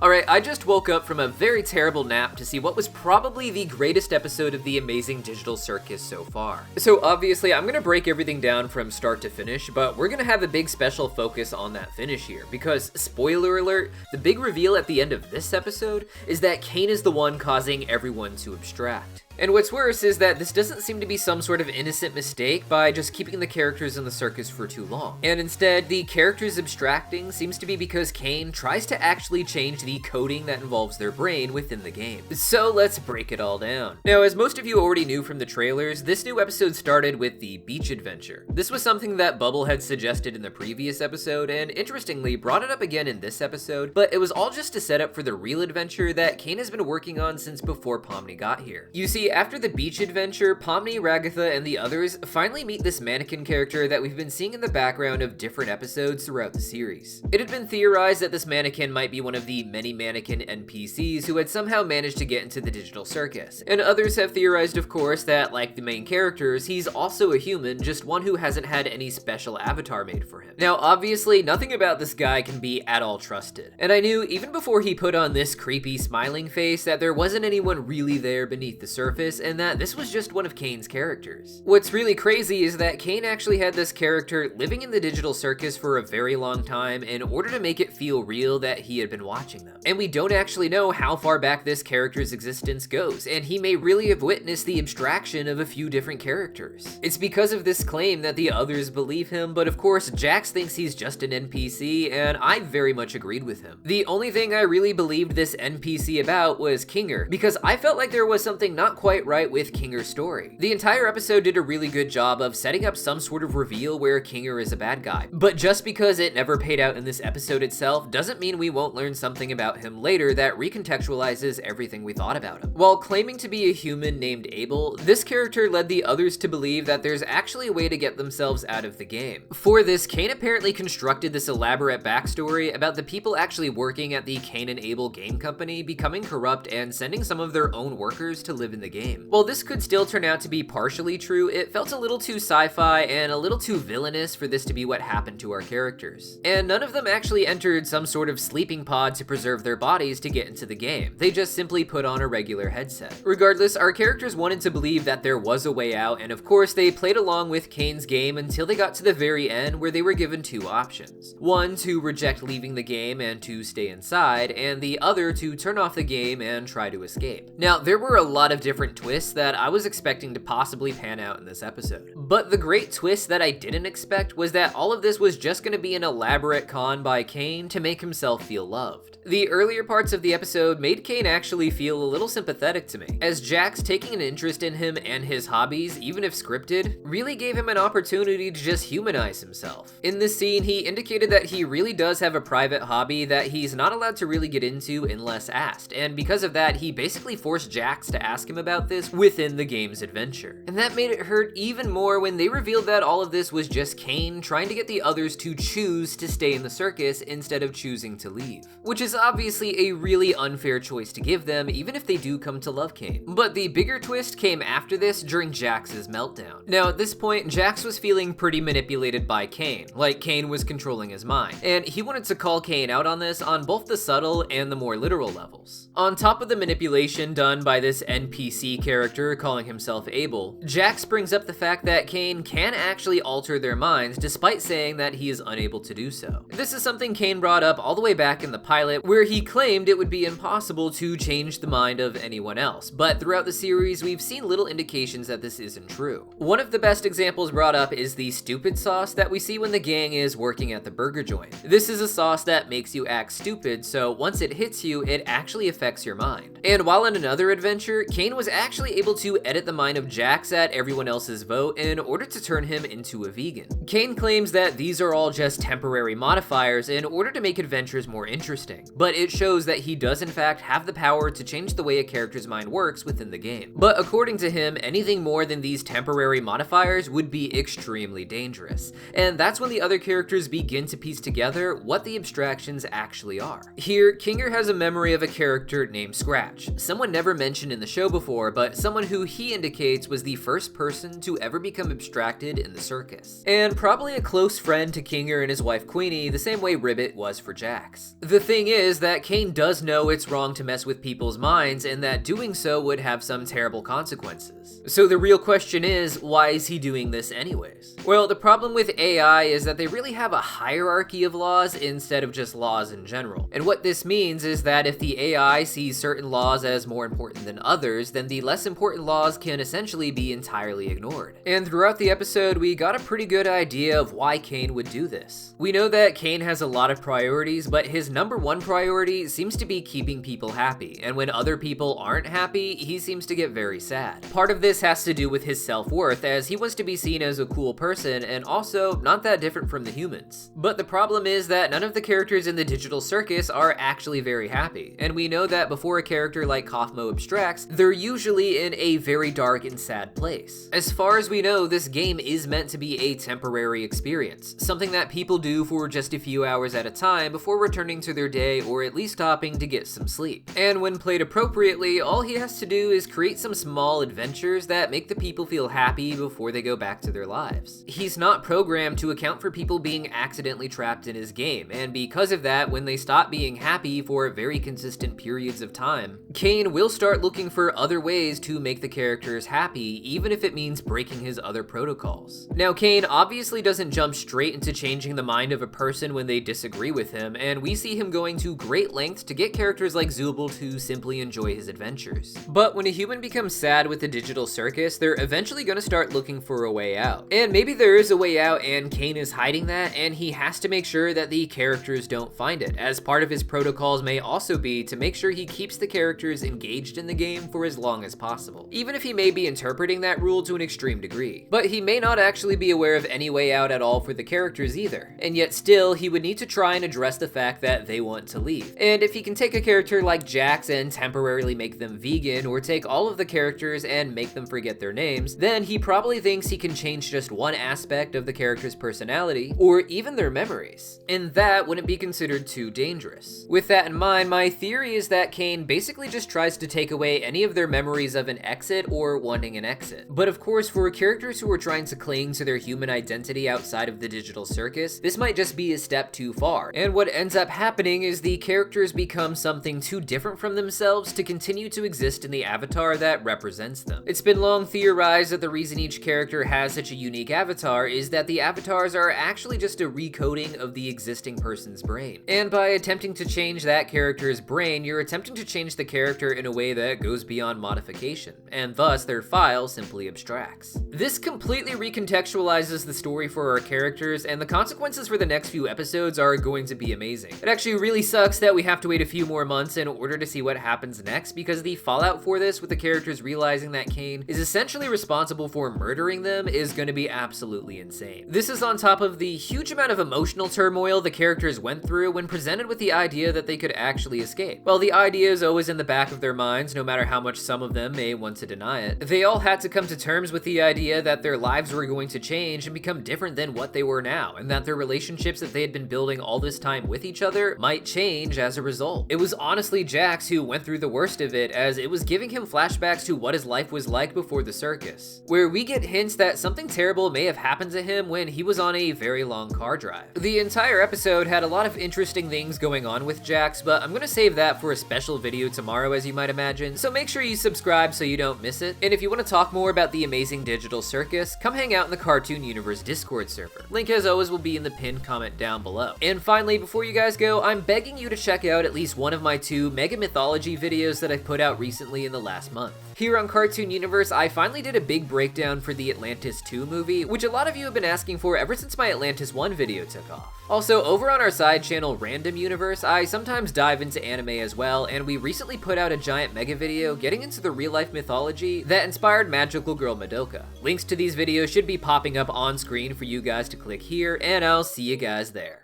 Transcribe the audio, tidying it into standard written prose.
Alright, I just woke up from a very terrible nap to see what was probably the greatest episode of the amazing digital circus so far. So obviously I'm gonna break everything down from start to finish, but we're gonna have a big special focus on that finish here, because, spoiler alert, the big reveal at the end of this episode is that Caine is the one causing everyone to abstract. And what's worse is that this doesn't seem to be some sort of innocent mistake by just keeping the characters in the circus for too long. And instead, the characters abstracting seems to be because Caine tries to actually change the coding that involves their brain within the game. So let's break it all down. Now, as most of you already knew from the trailers, this new episode started with the beach adventure. This was something that Bubble had suggested in the previous episode, and interestingly brought it up again in this episode, but it was all just to set up for the real adventure that Caine has been working on since before Pomni got here. You see, after the beach adventure, Pomni, Ragatha, and the others finally meet this mannequin character that we've been seeing in the background of different episodes throughout the series. It had been theorized that this mannequin might be one of the many mannequin NPCs who had somehow managed to get into the digital circus. And others have theorized, of course, that like the main characters, he's also a human, just one who hasn't had any special avatar made for him. Now, obviously, nothing about this guy can be at all trusted. And I knew, even before he put on this creepy smiling face, that there wasn't anyone really there beneath the surface, and that this was just one of Caine's characters. What's really crazy is that Caine actually had this character living in the digital circus for a very long time in order to make it feel real that he had been watching them. And we don't actually know how far back this character's existence goes, and he may really have witnessed the abstraction of a few different characters. It's because of this claim that the others believe him, but of course Jax thinks he's just an NPC, and I very much agreed with him. The only thing I really believed this NPC about was Kinger, because I felt like there was something not quite right with Kinger's story. The entire episode did a really good job of setting up some sort of reveal where Kinger is a bad guy, but just because it never paid out in this episode itself doesn't mean we won't learn something about him later that recontextualizes everything we thought about him. While claiming to be a human named Abel, this character led the others to believe that there's actually a way to get themselves out of the game. For this, Caine apparently constructed this elaborate backstory about the people actually working at the Caine and Abel game company becoming corrupt and sending some of their own workers to live in the game. While this could still turn out to be partially true, it felt a little too sci-fi and a little too villainous for this to be what happened to our characters. And none of them actually entered some sort of sleeping pod to preserve their bodies to get into the game. They just simply put on a regular headset. Regardless, our characters wanted to believe that there was a way out, and of course they played along with Caine's game until they got to the very end, where they were given two options. One, to reject leaving the game and to stay inside, and the other to turn off the game and try to escape. Now, there were a lot of different twists that I was expecting to possibly pan out in this episode. But the great twist that I didn't expect was that all of this was just going to be an elaborate con by Caine to make himself feel loved. The earlier parts of the episode made Caine actually feel a little sympathetic to me, as Jax taking an interest in him and his hobbies, even if scripted, really gave him an opportunity to just humanize himself. In this scene, he indicated that he really does have a private hobby that he's not allowed to really get into unless asked, and because of that, he basically forced Jax to ask him about this within the game's adventure. And that made it hurt even more when they revealed that all of this was just Caine trying to get the others to choose to stay in the circus instead of choosing to leave. Which is obviously a really unfair choice to give them, even if they do come to love Caine. But the bigger twist came after this during Jax's meltdown. Now at this point, Jax was feeling pretty manipulated by Caine, like Caine was controlling his mind, and he wanted to call Caine out on this on both the subtle and the more literal levels. On top of the manipulation done by this NPC character calling himself Abel, Jax brings up the fact that Caine can actually alter their minds despite saying that he is unable to do so. This is something Caine brought up all the way back in the pilot, where he claimed it would be impossible to change the mind of anyone else, but throughout the series we've seen little indications that this isn't true. One of the best examples brought up is the stupid sauce that we see when the gang is working at the burger joint. This is a sauce that makes you act stupid, so once it hits you, it actually affects your mind. And while in another adventure, Caine was actually able to edit the mind of Jax at everyone else's vote in order to turn him into a vegan. Caine claims that these are all just temporary modifiers in order to make adventures more interesting, but it shows that he does in fact have the power to change the way a character's mind works within the game. But according to him, anything more than these temporary modifiers would be extremely dangerous, and that's when the other characters begin to piece together what the abstractions actually are. Here, Kinger has a memory of a character named Scratch, someone never mentioned in the show before, before, but someone who he indicates was the first person to ever become abstracted in the circus. And probably a close friend to Kinger and his wife Queenie, the same way Ribbit was for Jax. The thing is that Caine does know it's wrong to mess with people's minds and that doing so would have some terrible consequences. So the real question is, why is he doing this anyways? Well, the problem with AI is that they really have a hierarchy of laws instead of just laws in general. And what this means is that if the AI sees certain laws as more important than others, then the less important laws can essentially be entirely ignored. And throughout the episode, we got a pretty good idea of why Caine would do this. We know that Caine has a lot of priorities, but his number one priority seems to be keeping people happy, and when other people aren't happy, he seems to get very sad. Part of this has to do with his self-worth, as he wants to be seen as a cool person and also not that different from the humans. But the problem is that none of the characters in the digital circus are actually very happy, and we know that before a character like Kaufmo abstracts, they're usually in a very dark and sad place. As far as we know, this game is meant to be a temporary experience, something that people do for just a few hours at a time before returning to their day or at least stopping to get some sleep. And when played appropriately, all he has to do is create some small adventures that make the people feel happy before they go back to their lives. He's not programmed to account for people being accidentally trapped in his game, and because of that, when they stop being happy for very consistent periods of time, Caine will start looking for other ways to make the characters happy, even if it means breaking his other protocols. Now, Caine obviously doesn't jump straight into changing the mind of a person when they disagree with him, and we see him going to great lengths to get characters like Zooble to simply enjoy his adventures. But when a human becomes sad with the digital circus, they're eventually going to start looking for a way out. And maybe there is a way out and Caine is hiding that, and he has to make sure that the characters don't find it, as part of his protocols may also be to make sure he keeps the characters engaged in the game for as long as possible, even if he may be interpreting that rule to an extreme degree. But he may not actually be aware of any way out at all for the characters either, and yet still he would need to try and address the fact that they want to leave. And if he can take a character like Jax and temporarily make them vegan, or take all of the characters and make them forget their names, then he probably thinks he can change just one aspect of the character's personality, or even their memories. And that wouldn't be considered too dangerous. With that in mind, my theory is that Caine basically just tries to take away any of their memories of an exit or wanting an exit. But of course, for characters who are trying to cling to their human identity outside of the digital circus, this might just be a step too far. And what ends up happening is the characters become something too different from themselves to continue to exist in the avatar that represents them. It's been long theorized that the reason each character has such a unique avatar is that the avatars are actually just a recoding of the existing person's brain. And by attempting to change that character's brain, you're attempting to change the character in a way that goes beyond modification, and thus their file simply abstracts. This completely recontextualizes the story for our characters, and the consequences for the next few episodes are going to be amazing. It actually really sucks that we have to wait a few more months in order to see what happens next, because the fallout for this with the characters realizing that Caine is essentially responsible for murdering them is going to be absolutely insane. This is on top of the huge amount of emotional turmoil the characters went through when presented with the idea that they could actually escape. While the idea is always in the back of their minds, no matter how much some of them may want to deny it, they all had to come to terms with the idea that their lives were going to change and become different than what they were now, and that their relationships that they had been building all this time with each other might change as a result. It was honestly Jax who went through the worst of it, as it was giving him flashbacks to what his life was like before the circus, where we get hints that something terrible may have happened to him when he was on a very long car drive. The entire episode had a lot of interesting things going on with Jax, but I'm gonna save that for a special video tomorrow, as you might imagine, so make sure you subscribe so you don't miss it. And if you want to talk more about the amazing digital circus, come hang out in the Cartoon Universe Discord server. Link, as always, will be in the pinned comment down below. And finally, before you guys go, I'm begging you to check out at least one of my 2 Mega Mythology videos that I've put out recently in the last month. Here on Cartoon Universe, I finally did a big breakdown for the Atlantis 2 movie, which a lot of you have been asking for ever since my Atlantis 1 video took off. Also, over on our side channel, Random Universe, I sometimes dive into anime as well, and we recently put out a giant mega video getting into the real-life mythology that inspired magical girl Madoka. Links to these videos should be popping up on screen for you guys to click here, and I'll see you guys there.